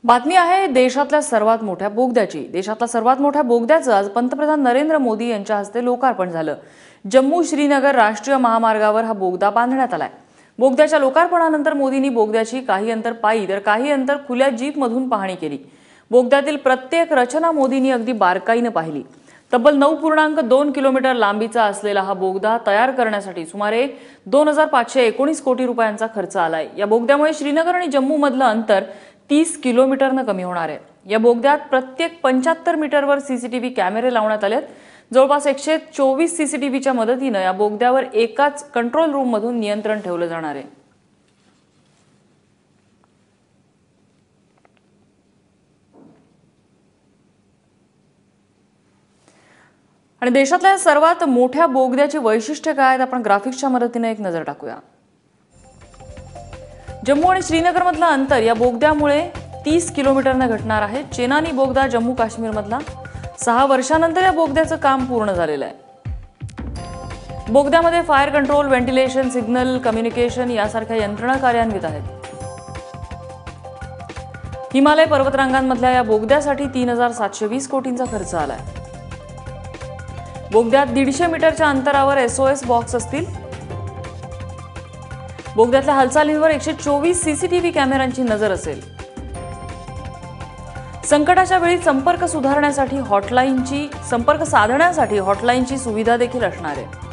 बातमी आहे देशातल्या सर्वात मोठ्या बोगद्याची। देशातल्या सर्वात मोठ्या बोगद्याचं आज पंतप्रधान नरेंद्र मोदी यांच्या हस्ते लोकार्पण झालं। जम्मू श्रीनगर राष्ट्रीय महामार्गावर हा बोगदा बांधण्यात आलाय। बोगद्याच्या लोकार्पणानंतर मोदींनी बोगद्याची काही अंतर पायी तर काही अंतर खुल्या जीपमधून पाहणी केली। बोगद्यातील प्रत्येक रचना मोदींनी अगदी बारकाईने पाहिली। तब्बल 9.2 किलोमीटर लांबीचा असलेला हा बोगदा तयार करण्यासाठी सुमारे 2519 कोटी रुपयांचा खर्च आलाय। या बोगद्यामुळे श्रीनगर आणि जम्मू मधलं अंतर 30 किलोमीटरने कमी होणार आहे। या बोगद्यात प्रत्येक 75 मीटरवर सीसीटीव्ही कॅमेरे लावण्यात आलेत। जवळपास 124 सीसीटीव्हीच्या मदतीने या बोगद्यावर एकाच कंट्रोल रूम मधून नियंत्रण ठेवलं जाणार आहे। आणि देशातल्या सर्वात मोठ्या बोगद्याची वैशिष्ट्ये काय आहेत आपण ग्राफिक्सच्या मदतीने एक नजर टाकूया। जम्मू आणि श्रीनगर मधलं अंतर या बोगद्यामुळे 30 किलोमीटरने घटणार आहे। चेनानी बोगदा जम्मू काश्मीर मधला 6 वर्षांनंतर या बोगद्याचं काम पूर्ण झालेलं आहे। बोगद्यामध्ये fire control, ventilation, signal, communication यासारख्या यंत्रणा कार्यान्वित आहेत। हिमालय पर्वतरांगांमधल्या या बोगद्यासाठी 3720 कोटींचा खर्च आलाय। बोगद्यात 150 मीटरच्या अंतरावर SOS बॉक्स असतील। बोगद्यातल्या हालचालींवर 124 सीसीटीव्ही कॅमेऱ्यांची नजर असेल। संकटाच्या वेळी संपर्क साधण्यासाठी हॉटलाईनची सुविधा देखील असणार आहे।